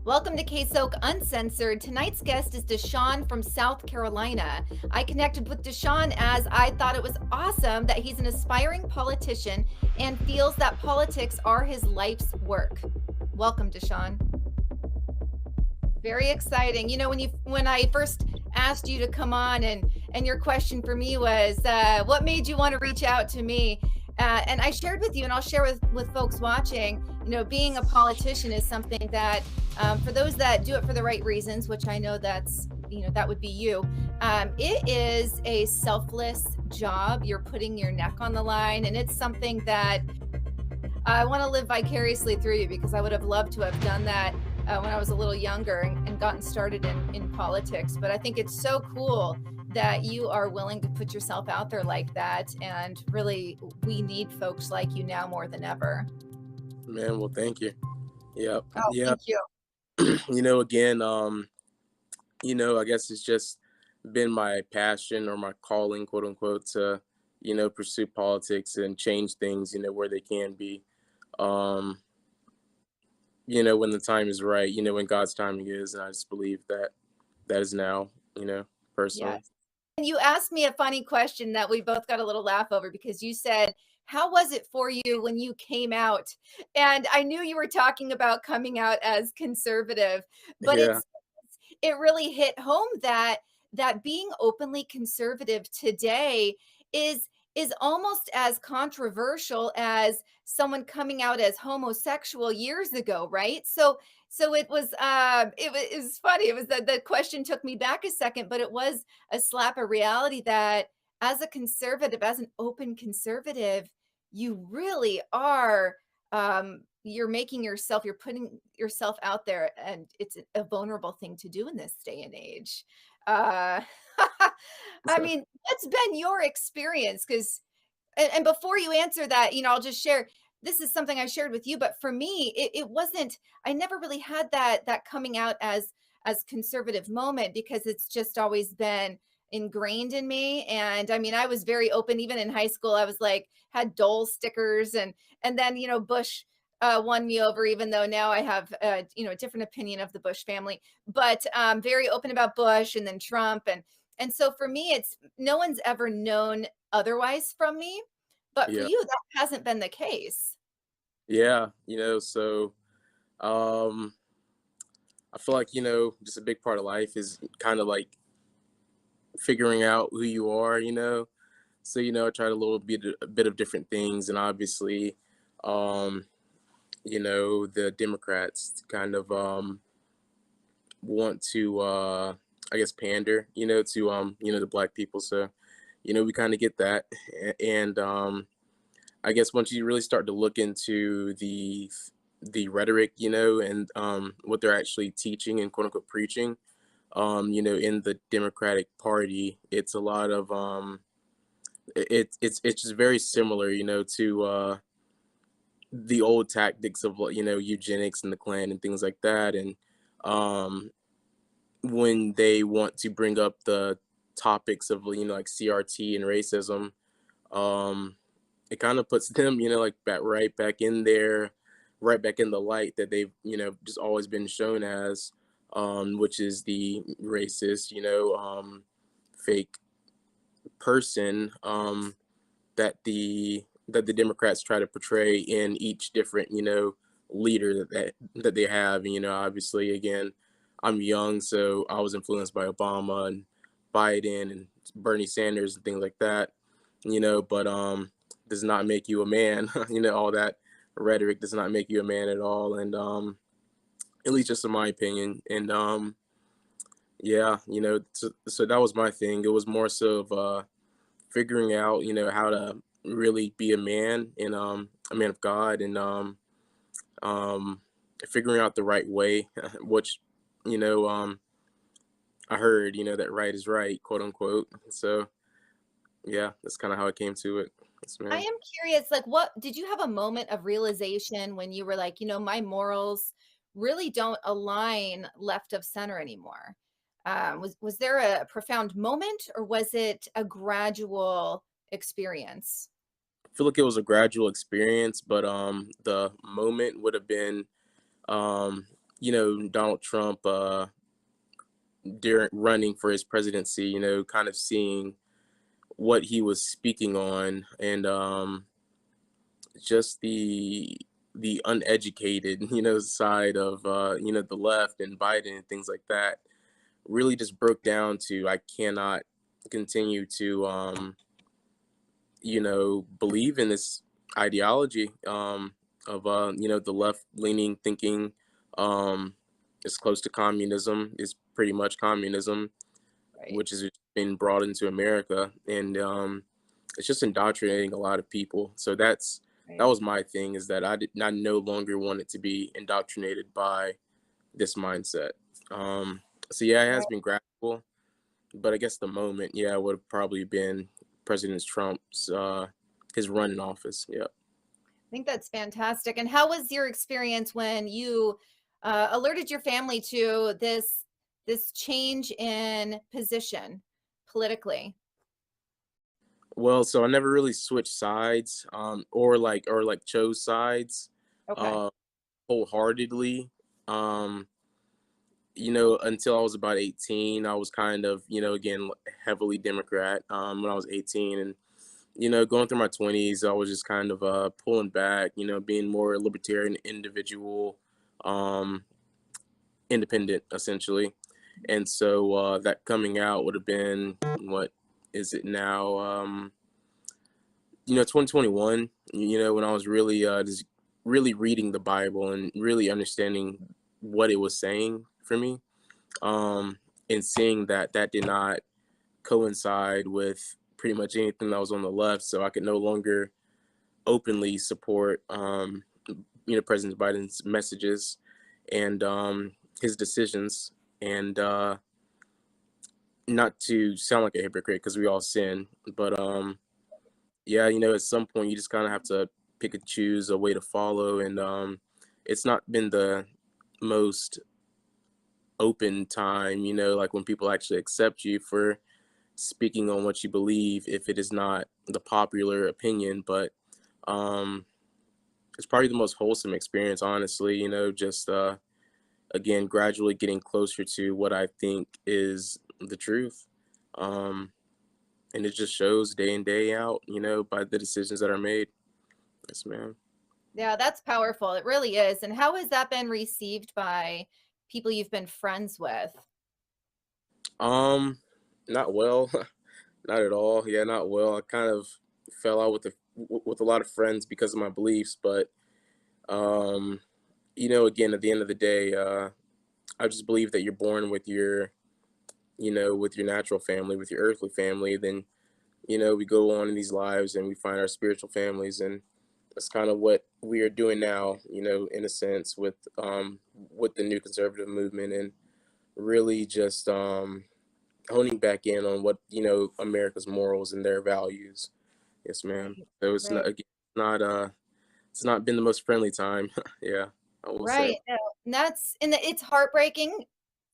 Welcome to KSOK Uncensored. Tonight's guest is DeShawn from South Carolina. I connected with DeShawn as I thought it was awesome that he's an aspiring politician and feels that politics are his life's work. Welcome, DeShawn. Very exciting. When I first asked you to come on, and your question for me was, what made you want to reach out to me? And I shared with you, and I'll share with folks watching. Being a politician is something that, for those that do it for the right reasons, which I know that would be you. It is a selfless job. You're putting your neck on the line, and it's something that I want to live vicariously through you, because I would have loved to have done that when I was a little younger and gotten started in politics. But I think it's so cool that you are willing to put yourself out there like that. And really, we need folks like you now more than ever. Man, well, thank you. Yeah. Oh, Yeah. thank you. Again, I guess it's just been my passion or my calling, quote unquote, to, pursue politics and change things, where they can be. When the time is right, when God's timing is. And I just believe that is now, personally. Yes. And you asked me a funny question that we both got a little laugh over, because you said, how was it for you when you came out? And I knew you were talking about coming out as conservative, but Yeah. it really hit home that being openly conservative today is almost as controversial as someone coming out as homosexual years ago, right? So it was funny. It was the question took me back a second, but it was a slap of reality that as a conservative, as an open conservative, you really are, you're putting yourself out there, and it's a vulnerable thing to do in this day and age. Uh, I mean, what's been your experience? Because, and before you answer that, I'll just share. This is something I shared with you, but for me, it wasn't. I never really had that coming out as conservative moment, because it's just always been ingrained in me. And I mean, I was very open. Even in high school, I was like, had Dole stickers, and then Bush won me over, even though now I have a different opinion of the Bush family. But very open about Bush, and then Trump, and so for me, it's no one's ever known otherwise from me. But for Yeah. you, that hasn't been the case. Yeah. So, I feel like, just a big part of life is kind of like figuring out who you are, So, I tried a bit of different things, and obviously, um, the Democrats kind of want to I guess pander, to the black people. So, we kind of get that. And I guess once you really start to look into the rhetoric, and what they're actually teaching and quote unquote preaching, in the Democratic Party, it's a lot of it's just very similar, to the old tactics of eugenics and the Klan and things like that. And um, when they want to bring up the topics of like CRT and racism, um, it kind of puts them, like right back in there, right back in the light that they've just always been shown as, which is the racist, fake person, that the Democrats try to portray in each different leader that they have. And, obviously, again, I'm young, so I was influenced by Obama and Biden and Bernie Sanders and things like that. But does not make you a man. All that rhetoric does not make you a man at all. And at least just in my opinion. And yeah, so that was my thing. It was more so of figuring out, how to really be a man, and a man of God, and um, figuring out the right way, which, I heard, that right is right, quote unquote. So yeah, that's kind of how I came to it. Yes, I ma'am. am curious, like, what did you have a moment of realization when you were like, my morals really don't align left of center anymore? Was there a profound moment, or was it a gradual experience? I feel like it was a gradual experience, but the moment would have been, um, Donald Trump, during running for his presidency, kind of seeing what he was speaking on, and just the uneducated, side of the left and Biden and things like that really just broke down to, I cannot continue to believe in this ideology, of the left leaning thinking, um is close to communism, is pretty much communism, Right. which has been brought into America, and it's just indoctrinating a lot of people. So that Right. was my thing, is that I no longer wanted to be indoctrinated by this mindset. Um, so yeah, it has Right. been gradual, but I guess the moment, yeah, would have probably been President Trump's his run in office. Yeah. I think that's fantastic. And how was your experience when you alerted your family to this change in position politically? Well, so I never really switched sides, or like chose sides, Okay. uh, wholeheartedly. Um, until I was about 18, I was kind of, again, heavily Democrat, when I was 18. And, going through my 20s, I was just kind of pulling back, being more libertarian, individual, um, independent, essentially. And so that coming out would have been, what is it now? 2021, when I was really just really reading the Bible and really understanding what it was saying for me, um, and seeing that that did not coincide with pretty much anything that was on the left. So I could no longer openly support, President Biden's messages and his decisions. And not to sound like a hypocrite, because we all sin, but yeah, at some point you just kind of have to pick and choose a way to follow. And it's not been the most open time, like when people actually accept you for speaking on what you believe, if it is not the popular opinion. But um it's probably the most wholesome experience, honestly, just again, gradually getting closer to what I think is the truth. um and it just shows day in, day out, by the decisions that are made. Yes, ma'am. Yeah, that's powerful. It really is. And how has that been received by people you've been friends with? um Not well. Not at all. Yeah, not well. I kind of fell out with a lot of friends because of my beliefs. But um again, at the end of the day, I just believe that you're born with your natural family, with your earthly family. Then we go on in these lives and we find our spiritual families. And that's kind of what we are doing now, in a sense, with the new conservative movement, and really just honing back in on what, America's morals and their values. Yes, ma'am. Right. So it's Right. not, again, not it's not been the most friendly time. Yeah, I will say. Right. No, and it's heartbreaking,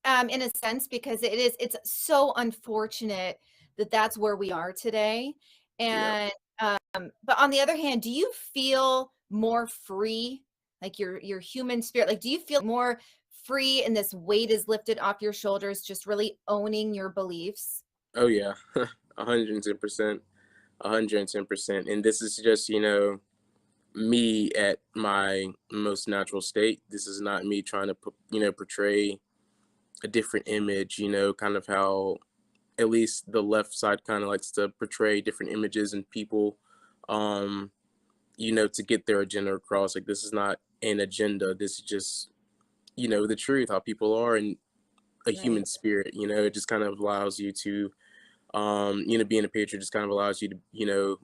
in a sense, because it's so unfortunate that that's where we are today. Yeah. And but on the other hand, do you feel more free, like your human spirit? Like, do you feel more free and this weight is lifted off your shoulders, just really owning your beliefs? Oh yeah. 110%. 110%. And this is just, me at my most natural state. This is not me trying to portray a different image, kind of how at least the left side kind of likes to portray different images and people, um, to get their agenda across. Like, this is not an agenda. This is just, the truth, how people are, and a Right. human spirit. It just kind of allows you to, being a patriot just kind of allows you to,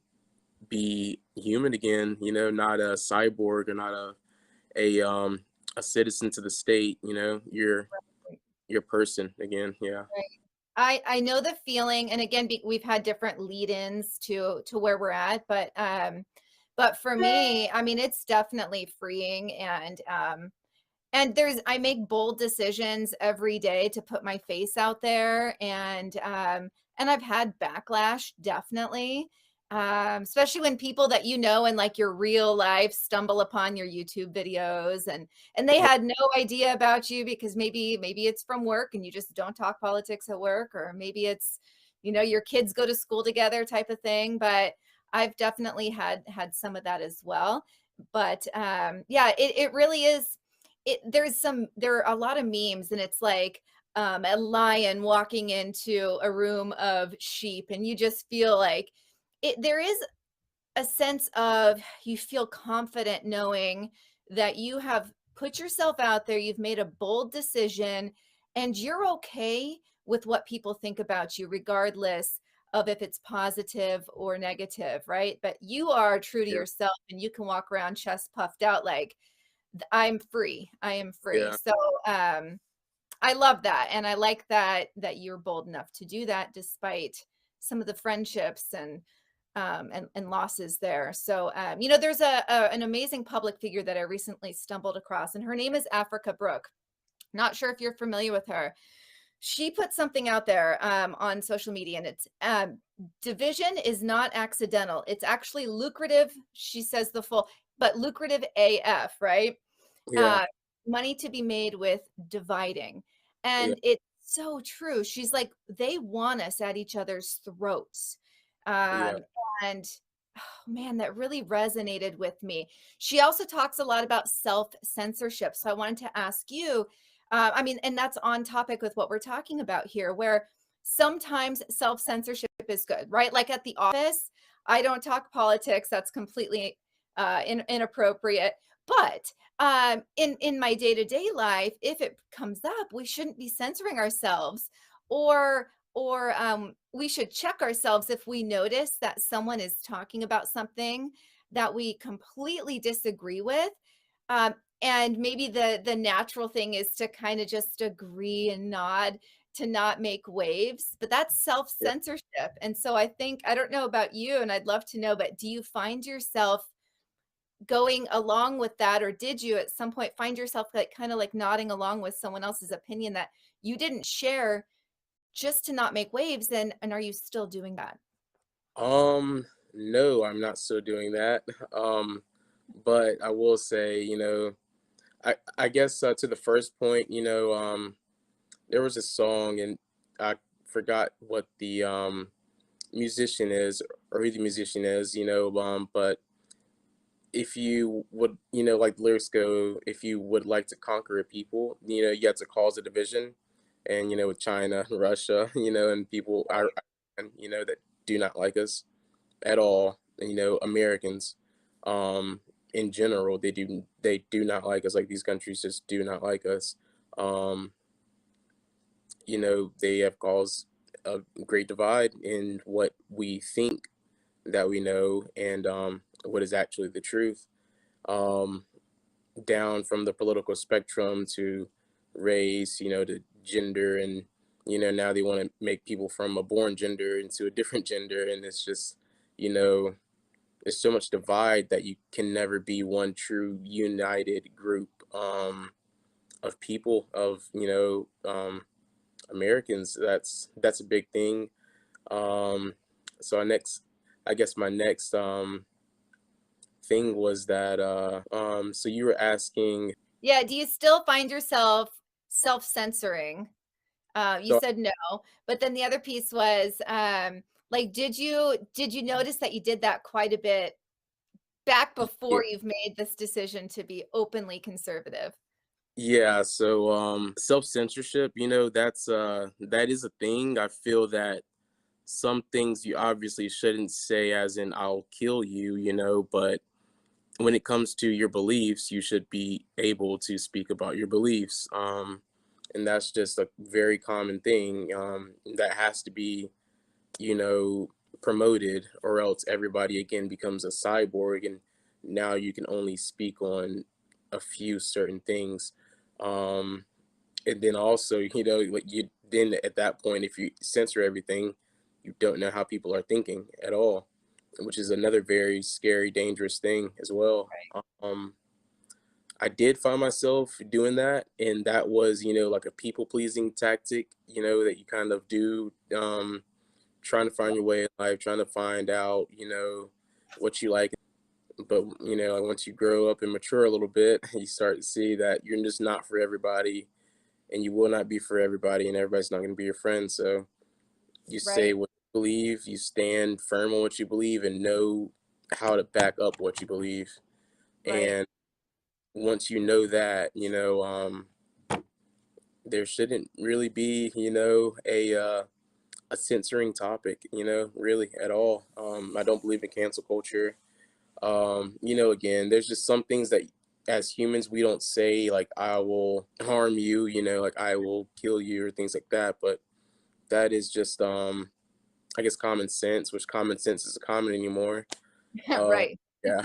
be human again, not a cyborg, or not a citizen to the state. You're a person again. Yeah. Right. I know the feeling, and again, we've had different lead-ins to where we're at, but for me, I mean, it's definitely freeing. And I make bold decisions every day to put my face out there, and I've had backlash, definitely. Especially when people that you know in like your real life stumble upon your YouTube videos and they Yeah, had no idea about you because maybe it's from work and you just don't talk politics at work, or maybe it's, you know, your kids go to school together type of thing. But I've definitely had some of that as well. But yeah, it really is. There are a lot of memes, and it's like a lion walking into a room of sheep, and you just feel like there is a sense of you feel confident knowing that you have put yourself out there, you've made a bold decision, and you're okay with what people think about you, regardless of if it's positive or negative, right? But you are true to yeah, yourself and you can walk around chest puffed out like, I'm free. I am free. yeah, So, I love that, and I like that you're bold enough to do that despite some of the friendships and losses there. So, you know, there's an amazing public figure that I recently stumbled across, and her name is Africa Brooke. Not sure if you're familiar with her. She put something out there on social media, and it's division is not accidental. It's actually lucrative. She says the full, but lucrative AF, right? yeah, uh, Money to be made with dividing. yeah, And it's so true. She's like, they want us at each other's throats. yeah. Um, and oh, man, that really resonated with me. She also talks a lot about self censorship. So I wanted to ask you, I mean, and that's on topic with what we're talking about here, where sometimes self censorship is good, right? Like at the office, I don't talk politics. That's completely inappropriate. But in my day-to-day life, if it comes up, we shouldn't be censoring ourselves, or we should check ourselves if we notice that someone is talking about something that we completely disagree with. um, and maybe the natural thing is to kind of just agree and nod, to not make waves, but that's Yeah. self-censorship. And so I think, I don't know about you, and I'd love to know, but do you find yourself going along with that, or did you at some point find yourself like kind of like nodding along with someone else's opinion that you didn't share just to not make waves? And are you still doing that? No, I'm not still doing that. Um, but I will say, I guess to the first point, there was a song and I forgot what the musician is or who the musician is, but if you would, like lyrics go, if you would like to conquer a people, you have to cause a division. And, with China and Russia, and people are, that do not like us at all. Americans, um, in general, they do not like us. Like these countries just do not like us. Um, they have caused a great divide in what we think that we know and what is actually the truth. Um, Down from the political spectrum to race, to gender, and now they want to make people from a born gender into a different gender, and it's just, you know, there's so much divide that you can never be one true united group of people of Americans. That's a big thing. Um, so I guess my next thing was that so you were asking. Yeah, do you still find yourself self-censoring? You So said no, but then the other piece was like, did you notice that you did that quite a bit back yeah, before you've made this decision to be openly conservative? yeah, so self-censorship, that is a thing. I feel that some things you obviously shouldn't say as in I'll kill you, but when it comes to your beliefs, you should be able to speak about your beliefs. And that's just a very common thing that has to be, you know, promoted, or else everybody again becomes a cyborg, and now you can only speak on a few certain things. Um, and then also, like you then at that point, if you censor everything, you don't know how people are thinking at all, which is another very scary, dangerous thing as well. Um, I did find myself doing that, and that was, like a people pleasing tactic, that you kind of do trying to find your way in life, trying to find out, what you like. But, like once you grow up and mature a little bit, you start to see that you're just not for everybody, and you will not be for everybody, and everybody's not going to be your friend. So you say Right, what you believe, you stand firm on what you believe, and know how to back up what you believe. right. And once you know that, there shouldn't really be, a censoring topic, really at all. I don't believe in cancel culture. Again, there's just some things that as humans we don't say, like I will harm you, like I will kill you or things like that. But that is just I guess common sense, which common sense isn't common anymore. Uh Right. yeah,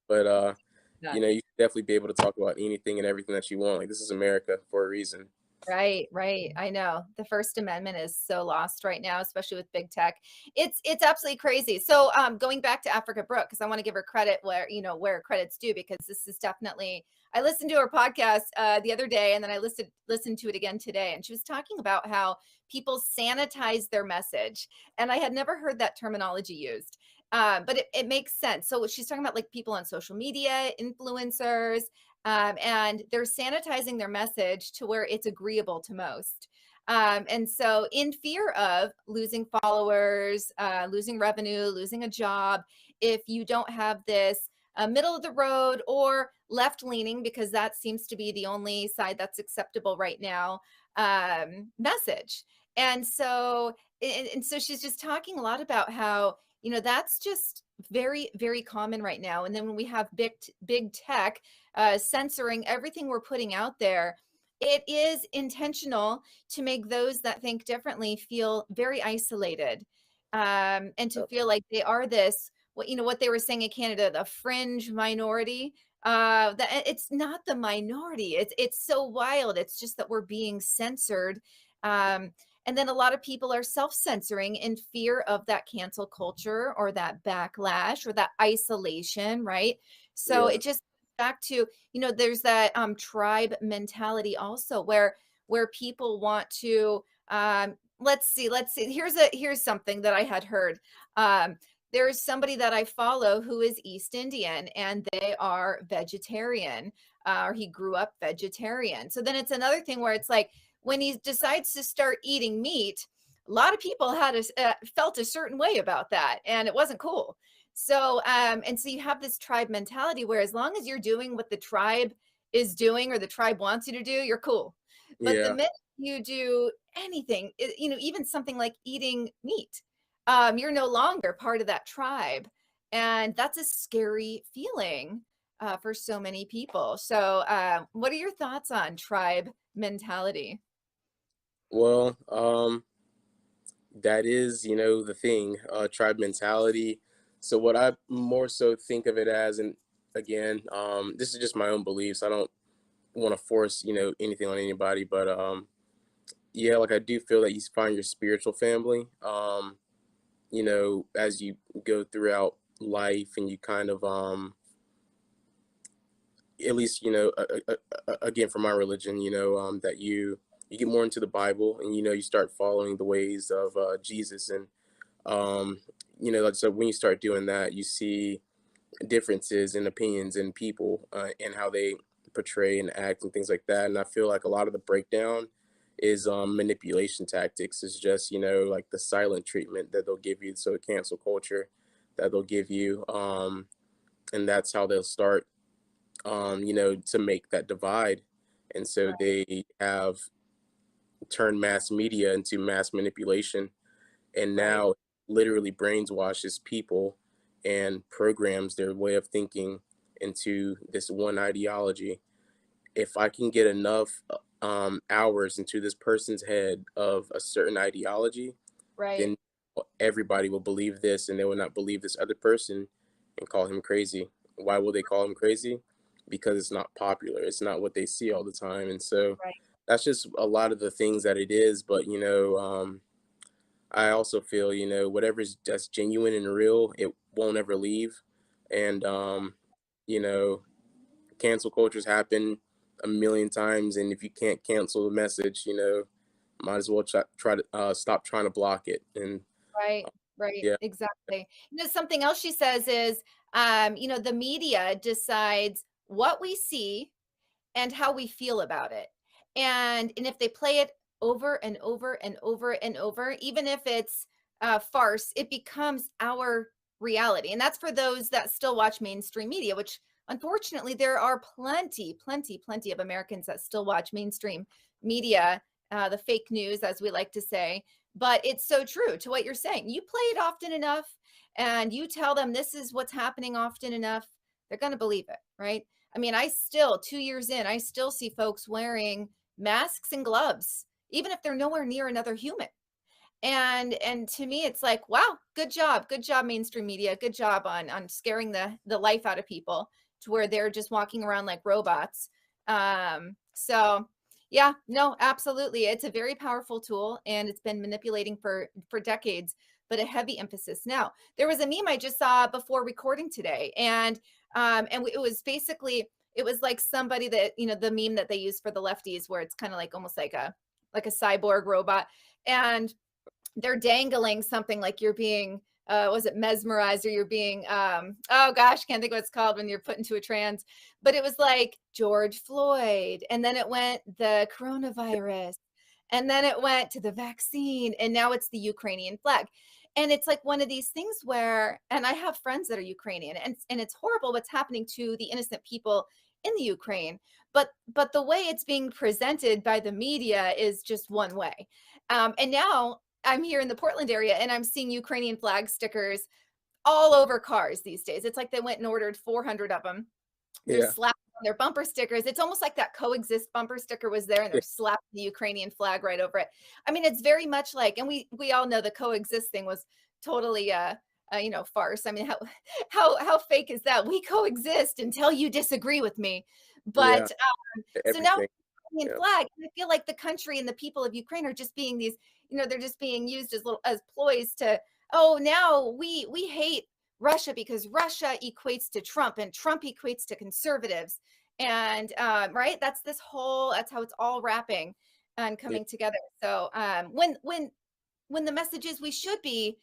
but Yeah. you should definitely be able to talk about anything and everything that you want. Like this is America for a reason. Right, right. I know. The First Amendment is so lost right now, especially with big tech. It's absolutely crazy. So going back to Africa Brooke, because I want to give her credit where, where credit's due, because this is definitely I listened to her podcast the other day, and then I listened to it again today, and she was talking about how people sanitize their message. And I had never heard that terminology used. But it makes sense. So she's talking about like people on social media, influencers, and they're sanitizing their message to where it's agreeable to most. And so, in fear of losing followers, losing revenue, losing a job, if you don't have this middle of the road or left leaning, because that seems to be the only side that's acceptable right now, message. And so, and so she's just talking a lot about how, that's just very, very common right now. And then when we have big tech censoring everything we're putting out there, it is intentional to make those that think differently feel very isolated, and to Yep. feel like they are this, what they were saying in Canada, the fringe minority. That it's not the minority. It's so wild. It's just that we're being censored. Um, and then a lot of people are self-censoring in fear of that cancel culture or that backlash or that isolation, right? So Yeah. it just back to, there's that tribe mentality also, where people want to let's see, here's something that I had heard. There's somebody that I follow who is East Indian, and they are vegetarian, or he grew up vegetarian. So then it's another thing where it's like when he decides to start eating meat, a lot of people felt a certain way about that, and it wasn't cool. So, and so you have this tribe mentality where as long as you're doing what the tribe is doing or the tribe wants you to do, you're cool. But the Yeah. minute you do anything, even something like eating meat, you're no longer part of that tribe. And that's a scary feeling for so many people. So, what are your thoughts on tribe mentality? Well, that is, the thing, tribe mentality. So what I more so think of it as, and again, this is just my own beliefs. I don't want to force, anything on anybody, but yeah, like I do feel that you find your spiritual family, as you go throughout life, and you kind of, at least, again, for my religion, that you get more into the Bible, and you start following the ways of Jesus. And um like, so when you start doing that, you see differences in opinions in people, and how they portray and act and things like that. And I feel like a lot of the breakdown is manipulation tactics. Is just, like the silent treatment that they'll give you. So cancel culture that they'll give you, and that's how they'll start, to make that divide. And so Right, they have turned mass media into mass manipulation, and right, now literally brainwashes people and programs their way of thinking into this one ideology. If I can get enough hours into this person's head of a certain ideology, right, then everybody will believe this, and they will not believe this other person and call him crazy. Why will they call him crazy? Because it's not popular. It's not what they see all the time. And so right, that's just a lot of the things that it is. But, I also feel, whatever's that's genuine and real, it won't ever leave. And, you know, cancel cultures happen a million times. And if you can't cancel the message, might as well try to stop trying to block it. And Right, right, Yeah, exactly. Something else she says is, the media decides what we see and how we feel about it. And if they play it over and over and over and over, even if it's a farce, it becomes our reality. And that's for those that still watch mainstream media, which unfortunately there are plenty of Americans that still watch mainstream media, the fake news, as we like to say. But it's so true to what you're saying. You play it often enough and you tell them this is what's happening often enough, they're going to believe it, right? I mean, I still, 2 years in, I still see folks wearing masks and gloves, even if they're nowhere near another human. And to me, it's like, wow, good job, mainstream media, good job on scaring the life out of people to where they're just walking around like robots. So yeah, no, absolutely, it's a very powerful tool, and it's been manipulating for decades, but a heavy emphasis now. There was a meme I just saw before recording today, and it was basically it was like somebody that the meme that they use for the lefties, where it's kind of like almost like a cyborg robot, and they're dangling something like you're being was it mesmerized, or you're being oh gosh, can't think what it's called when you're put into a trance, but it was like George Floyd, and then it went the coronavirus, and then it went to the vaccine, and now it's the Ukrainian flag. And it's like one of these things where, and I have friends that are Ukrainian, and it's horrible what's happening to the innocent people in the Ukraine, but the way it's being presented by the media is just one way. And now I'm here in the Portland area, and I'm seeing Ukrainian flag stickers all over cars these days. It's like they went and ordered 400 of them. They're yeah, slapping on their bumper stickers. It's almost like that coexist bumper sticker was there, and yeah, they're slapping the Ukrainian flag right over it. I mean, it's very much like, and we all know the coexist thing was totally farce. I mean, how fake is that? We coexist until you disagree with me. yeah, But so now everything. Ukrainian Yeah, flag, and I feel like the country and the people of Ukraine are just being these, they're just being used as little as ploys to, oh, now we hate Russia because Russia equates to Trump, and Trump equates to conservatives. And right, that's how it's all wrapping and yeah, coming together. So when the message is we should be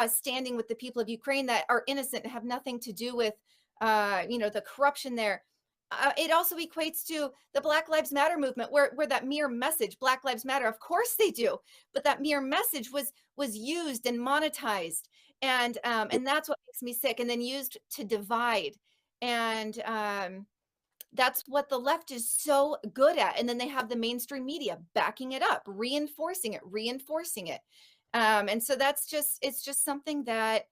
standing with the people of Ukraine that are innocent and have nothing to do with the corruption there. It also equates to the Black Lives Matter movement, where that mere message, Black Lives Matter, of course they do, but that mere message was used and monetized, yeah, and that's what makes me sick. And then used to divide, and that's what the left is so good at. And then they have the mainstream media backing it up, reinforcing it. And so it's just something that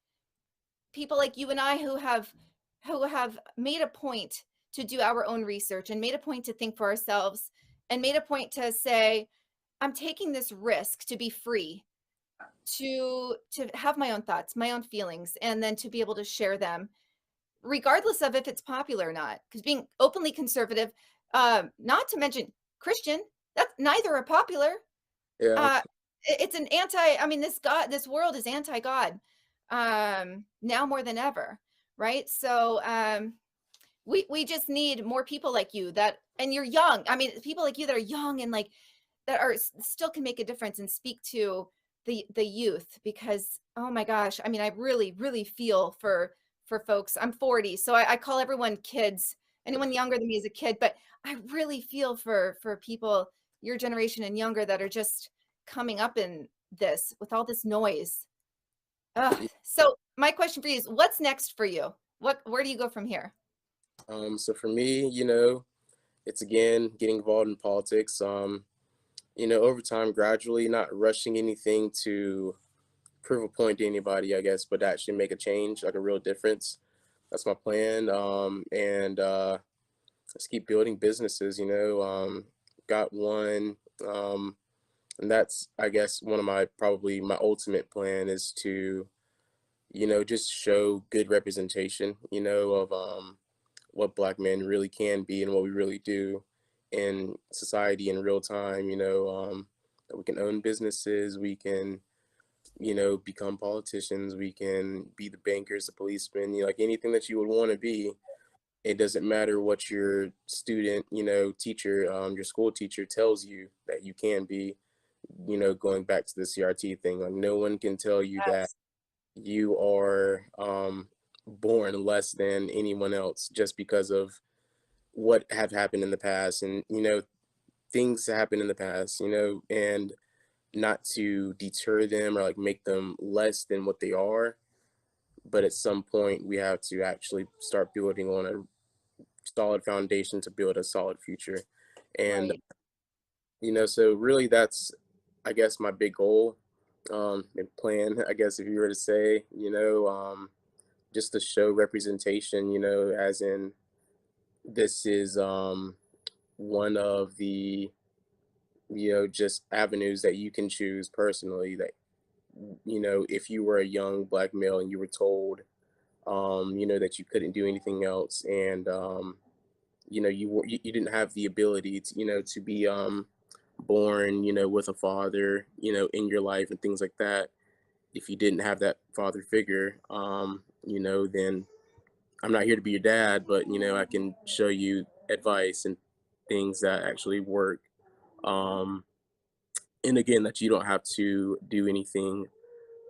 people like you and I who have made a point to do our own research and made a point to think for ourselves and made a point to say, I'm taking this risk to be free, to have my own thoughts, my own feelings, and then to be able to share them regardless of if it's popular or not. Because being openly conservative, not to mention Christian, that's neither are popular. yeah, Uh, it's an anti. I mean, this world is anti-God, now more than ever, right? So we just need more people like you and you're young. I mean, people like you that are young and like that are still can make a difference and speak to the youth, because oh my gosh, I mean, I really feel for folks. I'm 40, so I call everyone kids. Anyone younger than me is a kid, but I really feel for people your generation and younger that are just coming up in this with all this noise. Ugh. yeah. So my question for you is, what's next for you? Where do you go from here? So for me, it's again getting involved in politics. Over time, gradually, not rushing anything to prove a point to anybody, I guess, but actually make a change, like a real difference. That's my plan. And Just keep building businesses. Got one, and that's, I guess, one of my probably my ultimate plan is to, just show good representation, of what Black men really can be and what we really do in society in real time. That we can own businesses, we can, become politicians, we can be the bankers, the policemen, like anything that you would want to be. It doesn't matter what your student, teacher, your school teacher tells you that you can be. going back to the CRT thing, like no one can tell you that Yes. you are born less than anyone else just because of what have happened in the past. And things happen in the past, and not to deter them or like make them less than what they are, but at some point we have to actually start building on a solid foundation to build a solid future. And Right. so really that's, I guess, my big goal, and plan, I guess, if you were to say, just to show representation, as in this is one of the, just avenues that you can choose personally, that, if you were a young black male and you were told, that you couldn't do anything else, and, you didn't have the ability to, to be born, with a father, in your life and things like that. If you didn't have that father figure, then I'm not here to be your dad, but I can show you advice and things that actually work. Um, and again, that you don't have to do anything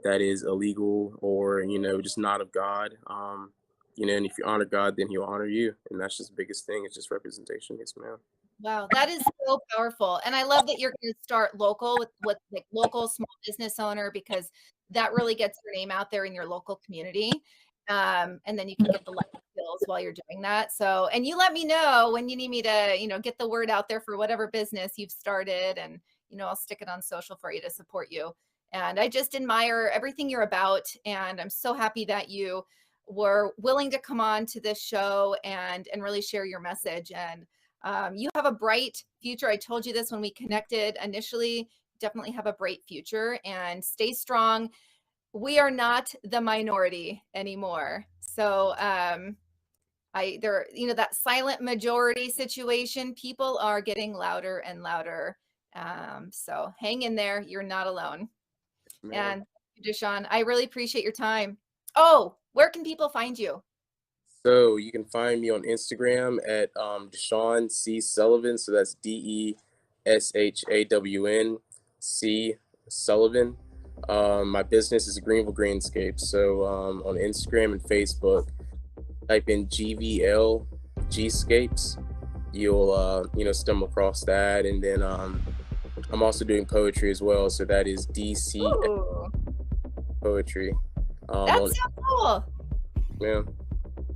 that is illegal or just not of God. And if you honor God, then He'll honor you, and that's just the biggest thing. It's just representation. Yes, ma'am. Wow, that is so powerful, and I love that you're gonna start local with, like, local small business owner because that really gets your name out there in your local community, and then you can get the life skills while you're doing that, so and you let me know when you need me to, get the word out there for whatever business you've started, and, I'll stick it on social for you to support you, and I just admire everything you're about, and I'm so happy that you were willing to come on to this show and really share your message, and you have a bright future. I told you this when we connected initially. Definitely have a bright future and stay strong. We are not the minority anymore. So that silent majority situation, people are getting louder and louder. So hang in there. You're not alone. Ma'am. And DeShawn, I really appreciate your time. Oh, where can people find you? So you can find me on Instagram at DeShawn C Sullivan. So that's DeShawn C. My business is Greenville Greenscape. So on Instagram and Facebook, type in GVL Gscapes. You'll stumble across that, and then I'm also doing poetry as well. So that is DC Ooh, Poetry. On that's so cool. Yeah.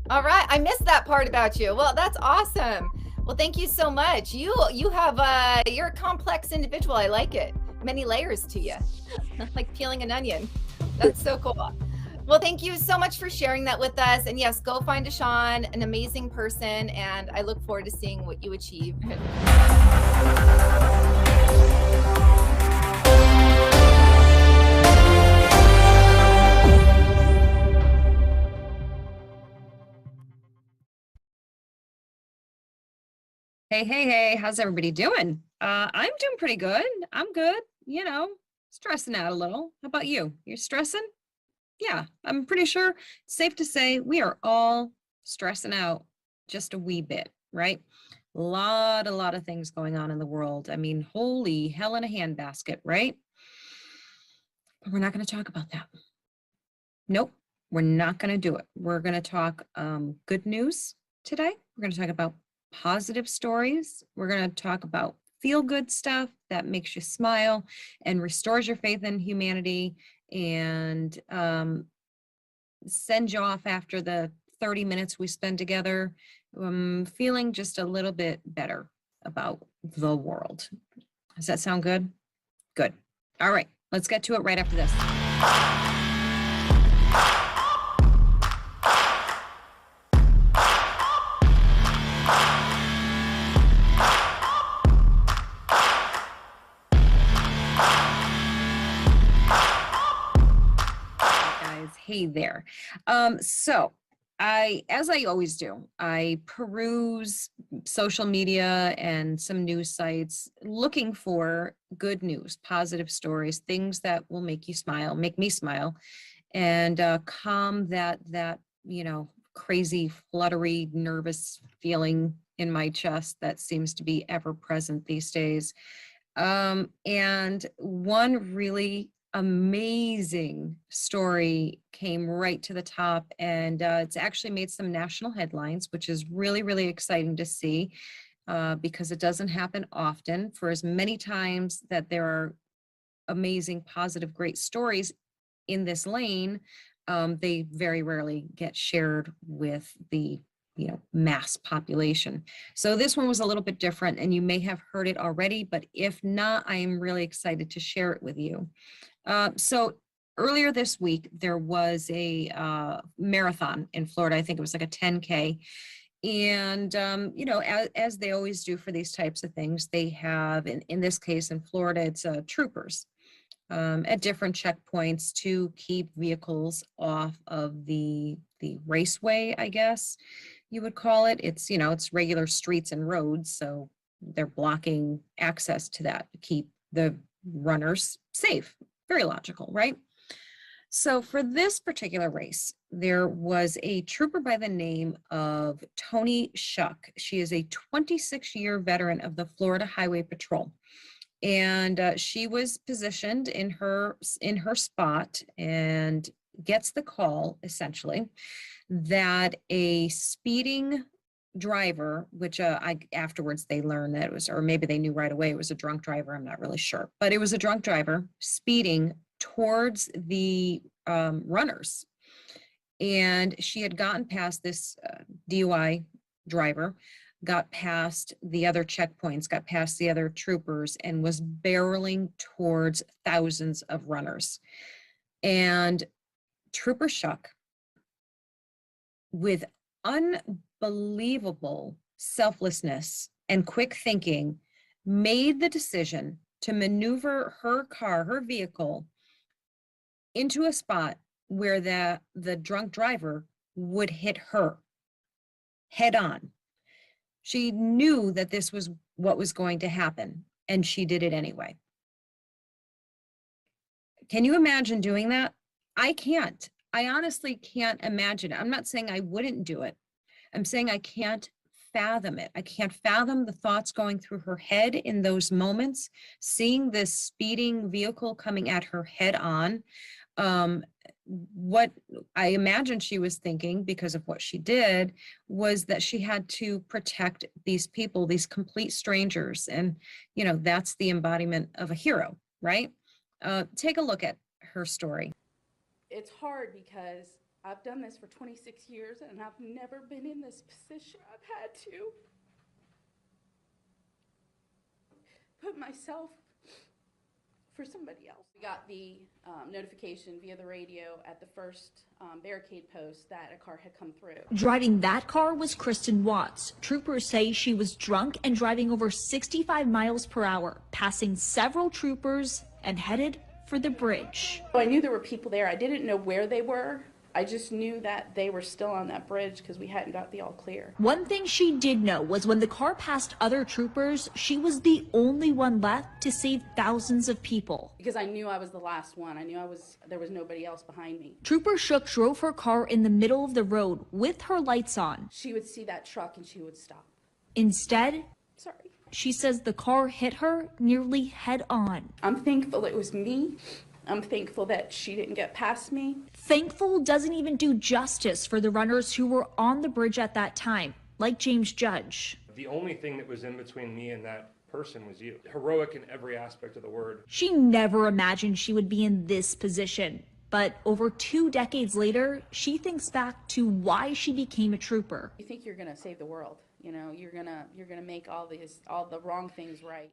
All right, I missed that part about you. Well, that's awesome. Well, thank you so much. You have you're a complex individual. I like it. Many layers to you. Like peeling an onion. That's so cool. Well, thank you so much for sharing that with us. And yes, go find DeShawn, an amazing person, and I look forward to seeing what you achieve. Hey, hey, hey, how's everybody doing? I'm doing pretty good. I'm good, stressing out a little. How about you? You're stressing? Yeah, I'm pretty sure it's safe to say we are all stressing out just a wee bit, right? A lot of things going on in the world. I mean, holy hell in a handbasket, right? But we're not going to talk about that. Nope, we're not going to do it. We're going to talk good news today. We're going to talk about positive stories. We're going to talk about feel good stuff that makes you smile and restores your faith in humanity and send you off after the 30 minutes we spend together, feeling just a little bit better about the world. Does that sound good? Good. All right, let's get to it right after this. Hey there. So as I always do, I peruse social media and some news sites looking for good news, positive stories, things that will make you smile, make me smile, and calm that crazy, fluttery, nervous feeling in my chest that seems to be ever present these days. And one really amazing story came right to the top, and it's actually made some national headlines, which is really, really exciting to see, because it doesn't happen often. For as many times that there are amazing, positive, great stories in this lane, they very rarely get shared with the mass population. So this one was a little bit different, and you may have heard it already, but if not, I am really excited to share it with you. So earlier this week, there was a marathon in Florida. I think it was like a 10K. And, as they always do for these types of things, they have, in this case, in Florida, it's troopers at different checkpoints to keep vehicles off of the raceway, I guess you would call it. It's, it's regular streets and roads, so they're blocking access to that to keep the runners safe. Very logical, right? So for this particular race, there was a trooper by the name of Tony Shuck. She is a 26-year veteran of the Florida Highway Patrol. And she was positioned in her spot and gets the call, essentially, that a speeding driver, which afterwards they learned that it was, or maybe they knew right away it was a drunk driver, I'm not really sure, but it was a drunk driver speeding towards the runners. And she had gotten past this DUI driver, got past the other checkpoints, got past the other troopers, and was barreling towards thousands of runners. And Trooper Shuck, with unbelievable selflessness and quick thinking, made the decision to maneuver her car, her vehicle, into a spot where the drunk driver would hit her head on. She knew that this was what was going to happen, and she did it anyway. Can you imagine doing that? I can't. I honestly can't imagine it. I'm not saying I wouldn't do it. I'm saying I can't fathom it. I can't fathom the thoughts going through her head in those moments, seeing this speeding vehicle coming at her head on. What I imagine she was thinking, because of what she did, was that she had to protect these people, these complete strangers. And, that's the embodiment of a hero, right? Take a look at her story. It's hard because I've done this for 26 years and I've never been in this position. I've had to put myself for somebody else. We got the notification via the radio at the first barricade post that a car had come through. Driving that car was Kristen Watts. Troopers say she was drunk and driving over 65 miles per hour, passing several troopers and headed for the bridge. I knew there were people there. I didn't know where they were. I just knew that they were still on that bridge because we hadn't got the all clear. One thing she did know was when the car passed other troopers, she was the only one left to save thousands of people. Because I knew I was the last one. I knew there was nobody else behind me. Trooper Shook drove her car in the middle of the road with her lights on. She would see that truck and she would stop. Instead, sorry, she says the car hit her nearly head on. I'm thankful it was me. I'm thankful that she didn't get past me. Thankful doesn't even do justice for the runners who were on the bridge at that time, like James Judge. The only thing that was in between me and that person was you. Heroic in every aspect of the word. She never imagined she would be in this position, but over 2 decades later, she thinks back to why she became a trooper. You think you're gonna save the world, you're gonna make all the wrong things right.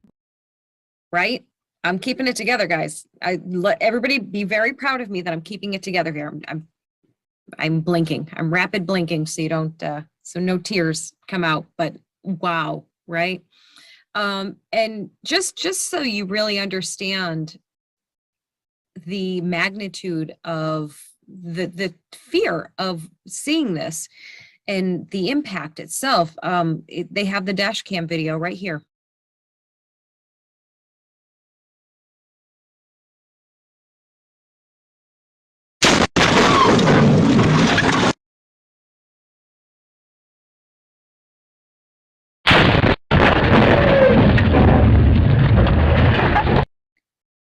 Right? I'm keeping it together, guys. I let everybody be very proud of me that I'm keeping it together here. I'm blinking. I'm rapid blinking, so you don't, so no tears come out. But wow, right? And just so you really understand the magnitude of the fear of seeing this and the impact itself, they have the dash cam video right here.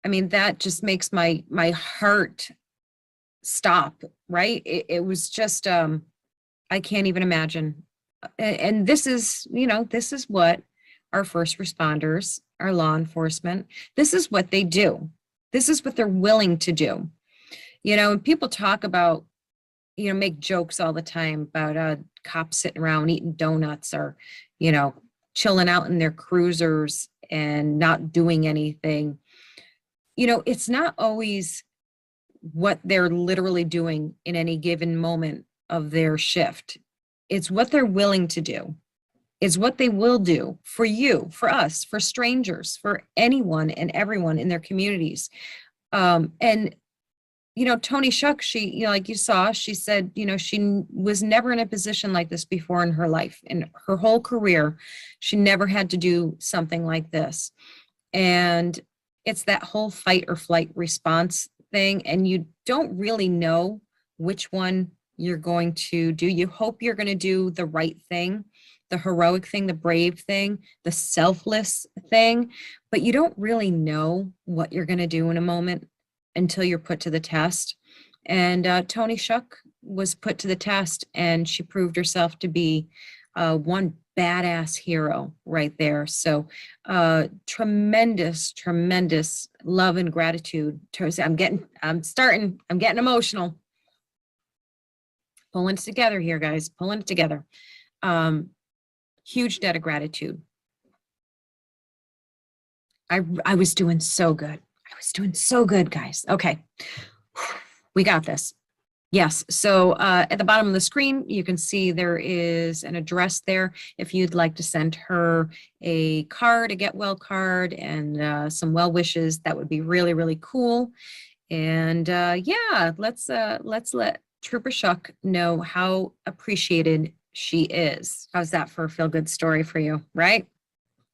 I mean, that just makes my heart stop, right? It was just, I can't even imagine. And this is, this is what our first responders, our law enforcement, this is what they do. This is what they're willing to do. And people talk about, make jokes all the time about cops sitting around eating donuts or, chilling out in their cruisers and not doing anything. It's not always what they're literally doing in any given moment of their shift. It's what they're willing to do. It's what they will do for you, for us, for strangers, for anyone and everyone in their communities. And Tony Shuck, she, like you saw, she said, she was never in a position like this before in her life. In her whole career, she never had to do something like this. And it's that whole fight or flight response thing. And you don't really know which one you're going to do. You hope you're going to do the right thing, the heroic thing, the brave thing, the selfless thing, but you don't really know what you're going to do in a moment until you're put to the test. And Tony Shuck was put to the test, and she proved herself to be one badass hero right there. So tremendous, tremendous love and gratitude. I'm getting emotional. Pulling it together here, guys, pulling it together. Huge debt of gratitude. I was doing so good. I was doing so good, guys. Okay, we got this. Yes, so at the bottom of the screen, you can see there is an address there. If you'd like to send her a card, a get well card, and some well wishes, that would be really, really cool. And yeah, let's let Trooper Shuck know how appreciated she is. How's that for a feel-good story for you, right?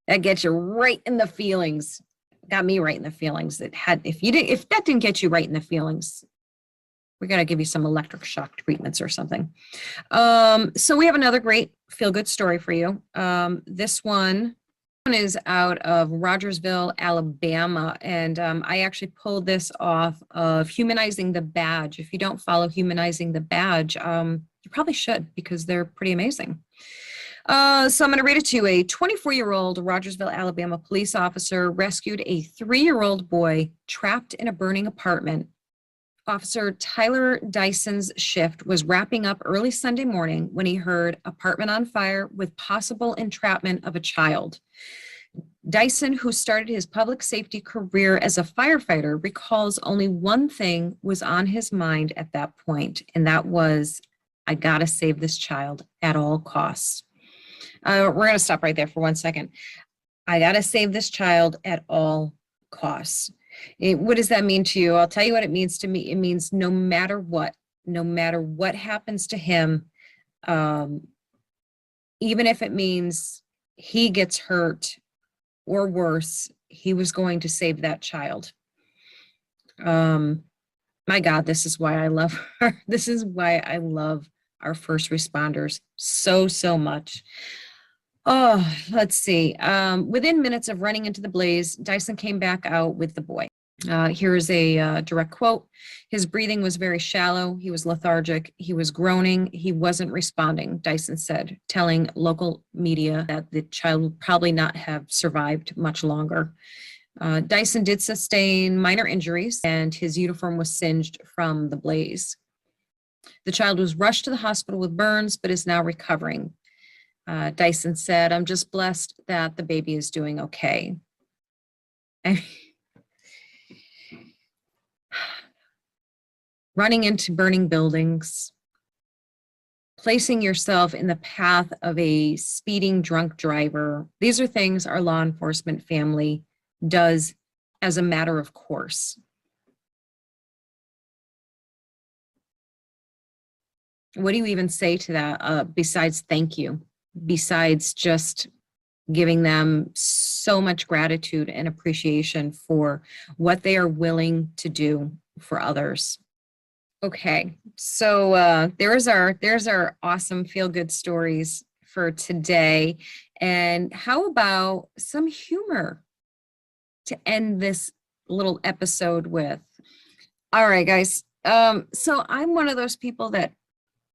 That gets you right in the feelings. Got me right in the feelings. If that didn't get you right in the feelings, we're gonna give you some electric shock treatments or something. So we have another great feel-good story for you. This one is out of Rogersville, Alabama, and I actually pulled this off of Humanizing the Badge. If you don't follow Humanizing the Badge, you probably should, because they're pretty amazing. So I'm going to read it to you. A 24-year-old Rogersville, Alabama police officer rescued a 3-year-old boy trapped in a burning apartment. Officer Tyler Dyson's shift was wrapping up early Sunday morning when he heard apartment on fire with possible entrapment of a child. Dyson, who started his public safety career as a firefighter, recalls only one thing was on his mind at that point, and that was, I gotta save this child at all costs. We're going to stop right there for 1 second. I got to save this child at all costs. What does that mean to you? I'll tell you what it means to me. It means no matter what happens to him, even if it means he gets hurt or worse, he was going to save that child. My God, this is why I love her. This is why I love our first responders so, so much. Oh, let's see. Within minutes of running into the blaze, Dyson came back out with the boy. Here's a direct quote. His breathing was very shallow. He was lethargic. He was groaning. He wasn't responding, Dyson said, telling local media that the child would probably not have survived much longer. Dyson did sustain minor injuries, and his uniform was singed from the blaze. The child was rushed to the hospital with burns, but is now recovering. Dyson said, "I'm just blessed that the baby is doing okay." Running into burning buildings, placing yourself in the path of a speeding drunk driver. These are things our law enforcement family does as a matter of course. What do you even say to that besides thank you? Besides just giving them so much gratitude and appreciation for what they are willing to do for others. Okay, so there's our awesome feel-good stories for today. And how about some humor to end this little episode with. All right, guys. So I'm one of those people that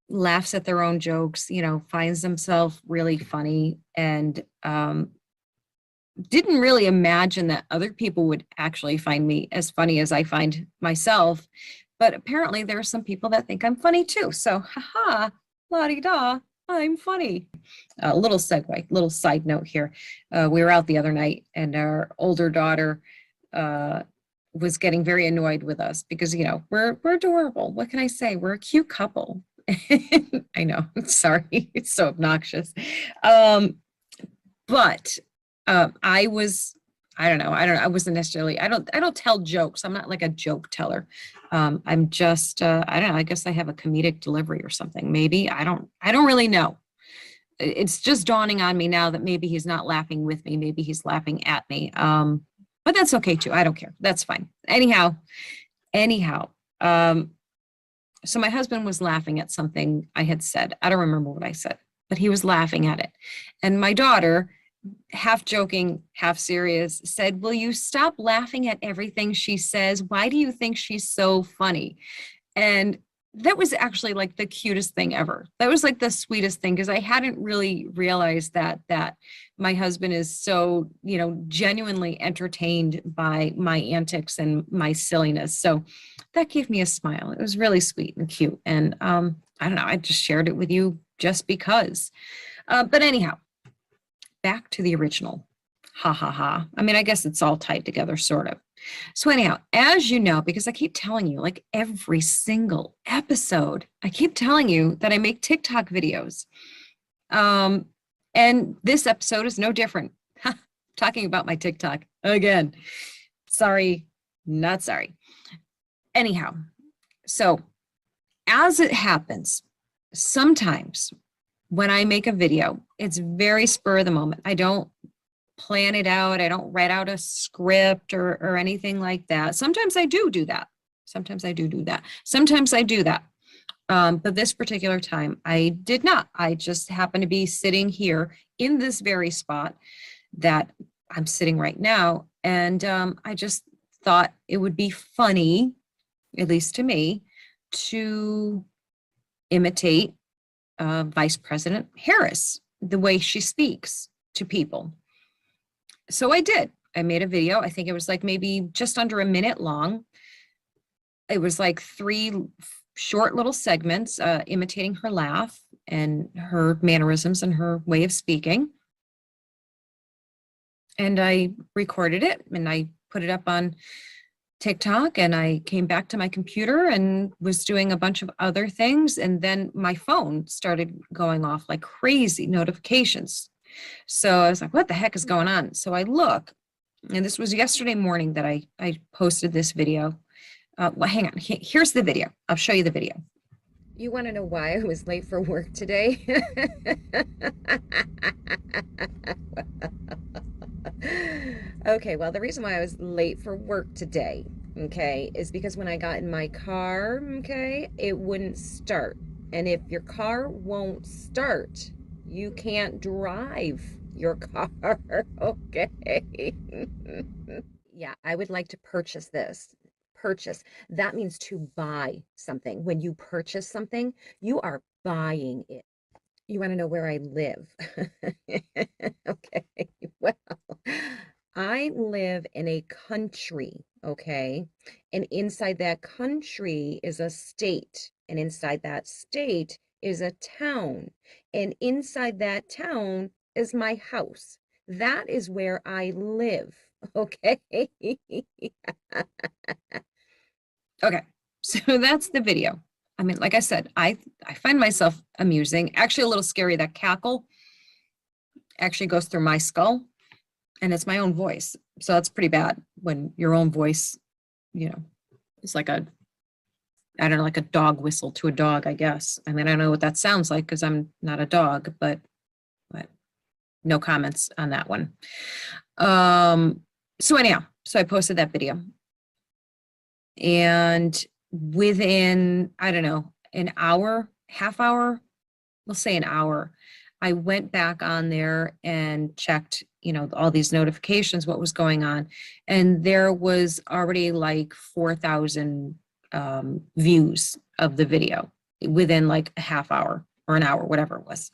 laughs at their own jokes, you know, finds themselves really funny, and didn't really imagine that other people would actually find me as funny as I find myself. But apparently there are some people that think I'm funny too. So, haha, la-di-da, I'm funny. A little segue, little side note here. We were out the other night, and our older daughter was getting very annoyed with us because, you know, we're adorable. What can I say? We're a cute couple. I know, sorry, it's so obnoxious. But I wasn't necessarily, I don't tell jokes. I'm not like a joke teller. I'm just, I don't know, I guess I have a comedic delivery or something. Maybe, I don't really know. It's just dawning on me now that maybe he's not laughing with me. Maybe he's laughing at me. But that's okay too. I don't care. That's fine. Anyhow, so my husband was laughing at something I had said. I don't remember what I said, but he was laughing at it. And my daughter, half joking, half serious, said, "Will you stop laughing at everything she says? Why do you think she's so funny?" And that was actually like the cutest thing ever. That was like the sweetest thing, because I hadn't really realized that my husband is so, you know, genuinely entertained by my antics and my silliness. So that gave me a smile. It was really sweet and cute. And I don't know, I just shared it with you just because. But anyhow, back to the original. Ha ha ha. I mean, I guess it's all tied together, sort of. So anyhow, as you know, because I keep telling you, like every single episode, I keep telling you that I make TikTok videos. And this episode is no different. Talking about my TikTok again. Sorry, not sorry. Anyhow, so as it happens, sometimes when I make a video, it's very spur of the moment. I don't plan it out. I don't write out a script or anything like that. Sometimes I do that. Sometimes I do that. Sometimes I do that. But this particular time, I did not. I just happened to be sitting here in this very spot that I'm sitting right now. And I just thought it would be funny, at least to me, to imitate Vice President Harris, the way she speaks to people. So I did. I made a video. I think it was like maybe just under a minute long. It was like 3 short little segments imitating her laugh and her mannerisms and her way of speaking. And I recorded it and I put it up on TikTok, and I came back to my computer and was doing a bunch of other things. And then my phone started going off like crazy notifications. So I was like, what the heck is going on? So I look, and this was yesterday morning that I posted this video. Well, hang on, here's the video. I'll show you the video. You want to know why I was late for work today? Okay, well, the reason why I was late for work today, okay, is because when I got in my car, okay, it wouldn't start. And if your car won't start, you can't drive your car, okay? Yeah, I would like to purchase this. Purchase. That means to buy something. When you purchase something, you are buying it. You want to know where I live? Okay, well, I live in a country, okay? And inside that country is a state. And inside that state is a town. And inside that town is my house. That is where I live, okay? Okay, so that's the video. I mean, like I said, I find myself amusing, actually a little scary. That cackle actually goes through my skull, and it's my own voice. So that's pretty bad when your own voice, you know, it's like a, I don't know, like a dog whistle to a dog, I guess. I mean, I don't know what that sounds like because I'm not a dog, but no comments on that one. So anyhow, so I posted that video. And within, I don't know, an hour, half hour, we'll say an hour, I went back on there and checked you know, all these notifications, what was going on. And there was already like 4,000 views of the video within like a half hour or an hour, whatever it was.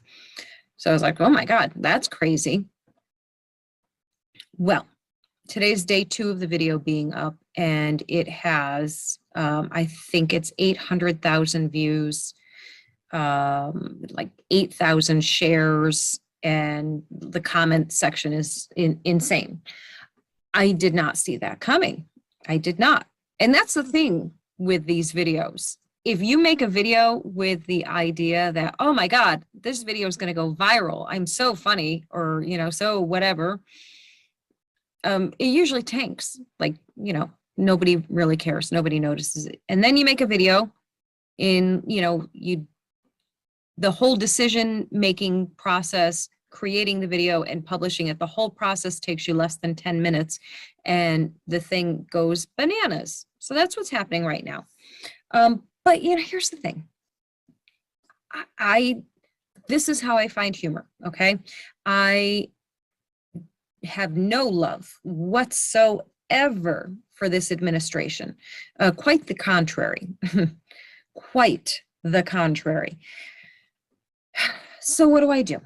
So I was like, oh my God, that's crazy. Well, today's day 2 of the video being up, and it has, I think it's 800,000 views, like 8,000 shares, and the comment section is insane. I did not see that coming. I did not. And that's the thing with these videos. If you make a video with the idea that, oh my God, this video is going to go viral, I'm so funny, or, you know, so whatever, it usually tanks. Like, you know, nobody really cares. Nobody notices it. And then you make a video in, you know, the whole decision-making process, creating the video and publishing it, the whole process takes you less than 10 minutes and the thing goes bananas. So that's what's happening right now. But, you know, here's the thing. This is how I find humor, okay? I have no love whatsoever for this administration. Quite the contrary. Quite the contrary. So what do?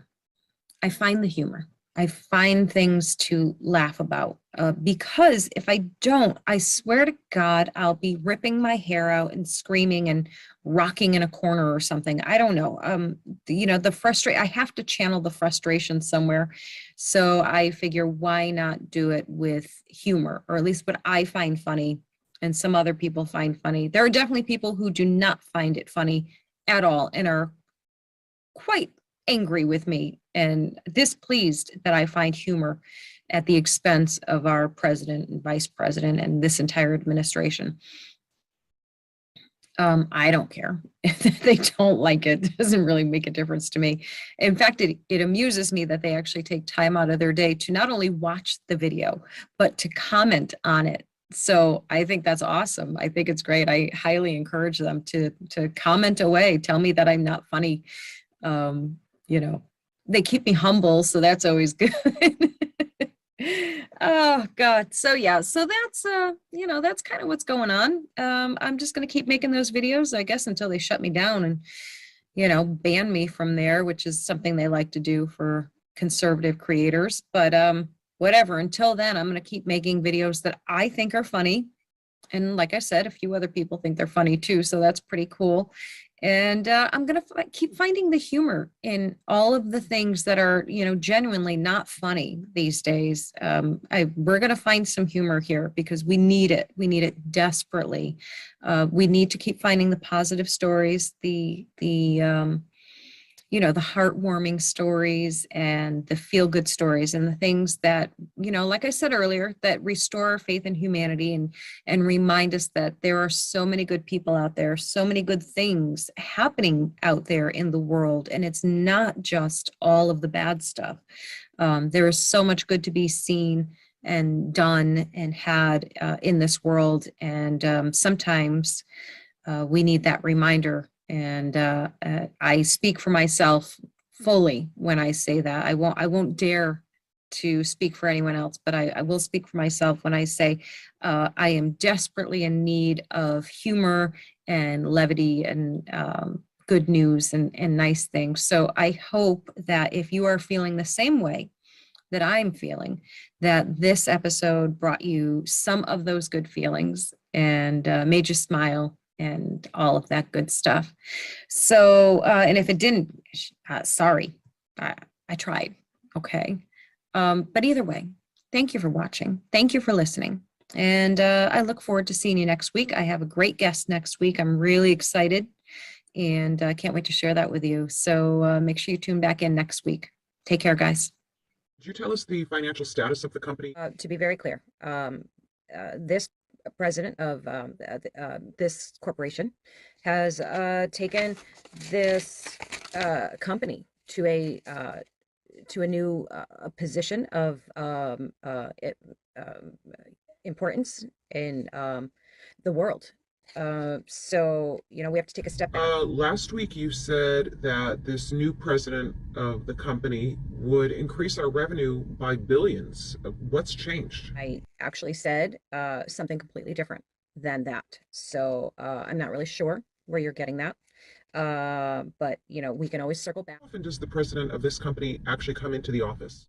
I find the humor. I find things to laugh about, because if I don't, I swear to God, I'll be ripping my hair out and screaming and rocking in a corner or something. I don't know. You know, I have to channel the frustration somewhere. So I figure, why not do it with humor, or at least what I find funny and some other people find funny. There are definitely people who do not find it funny at all and are quite angry with me and displeased that I find humor at the expense of our president and vice president and this entire administration. I don't care if they don't like it. It doesn't really make a difference to me. In fact, it amuses me that they actually take time out of their day to not only watch the video, but to comment on it. So I think that's awesome. I think it's great. I highly encourage them to comment away. Tell me that I'm not funny. You know, they keep me humble, so that's always good. Oh God. So yeah, so that's you know, that's kind of what's going on. I'm just gonna keep making those videos, I guess, until they shut me down and, you know, ban me from there, which is something they like to do for conservative creators. But whatever, until then, I'm gonna keep making videos that I think are funny. And like I said, a few other people think they're funny too, so that's pretty cool. And I'm going to keep finding the humor in all of the things that are, you know, genuinely not funny these days. We're going to find some humor here because we need it. We need it desperately. We need to keep finding the positive stories, you know, the heartwarming stories and the feel-good stories and the things that, you know, like I said earlier, that restore our faith in humanity and remind us that there are so many good people out there, so many good things happening out there in the world. And it's not just all of the bad stuff. There is so much good to be seen and done and had in this world. And sometimes we need that reminder. And I speak for myself fully when I say that. I won't dare to speak for anyone else, but I will speak for myself when I say I am desperately in need of humor and levity and good news and nice things. So I hope that if you are feeling the same way that I'm feeling, that this episode brought you some of those good feelings and made you smile and all of that good stuff. So, and if it didn't, sorry, I tried, okay? But either way, thank you for watching. Thank you for listening. And I look forward to seeing you next week. I have a great guest next week. I'm really excited and I can't wait to share that with you. So make sure you tune back in next week. Take care, guys. Could you tell us the financial status of the company? To be very clear, this president of this corporation has taken this company to a new position of importance in the world. So, we have to take a step back. Last week you said that this new president of the company would increase our revenue by billions. What's changed? I actually said something completely different than that. So I'm not really sure where you're getting that. But, we can always circle back. How often does the president of this company actually come into the office?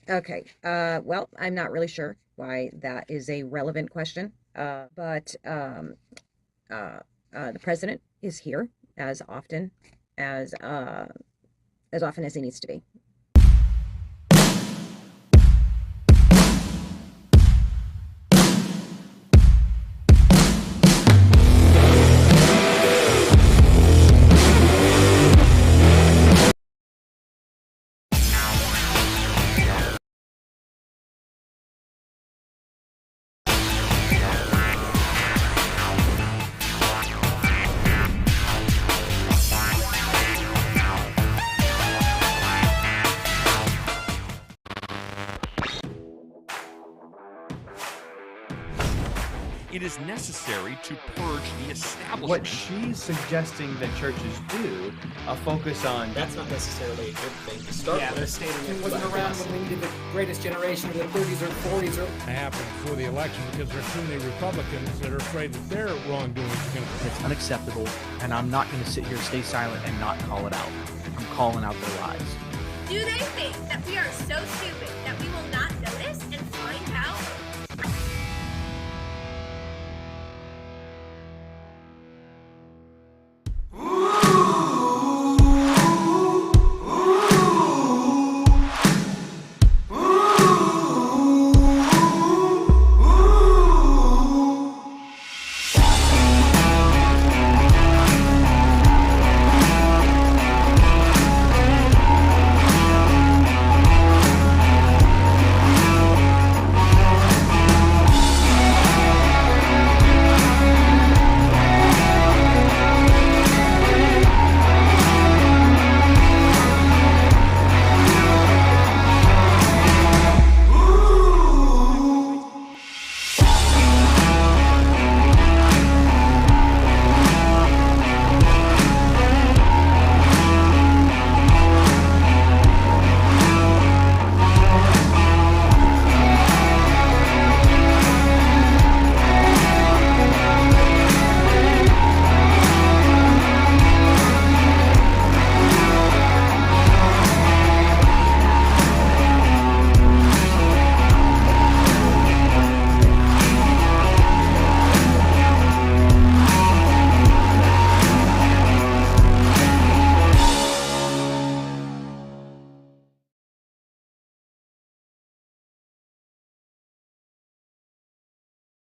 Okay. Well, I'm not really sure why that is a relevant question. But the president is here as often as he needs to be. It is necessary to purge the establishment. What she's suggesting that churches do, a focus on... That's not necessarily a good thing to start with. Yeah, they're stating it wasn't around when we needed the greatest generation of the 30s or 40s. It happened before the election because there are too many Republicans that are afraid that their wrongdoing is going to... It's unacceptable, and I'm not going to sit here, stay silent, and not call it out. I'm calling out their lies. Do they think that we are so stupid that we will not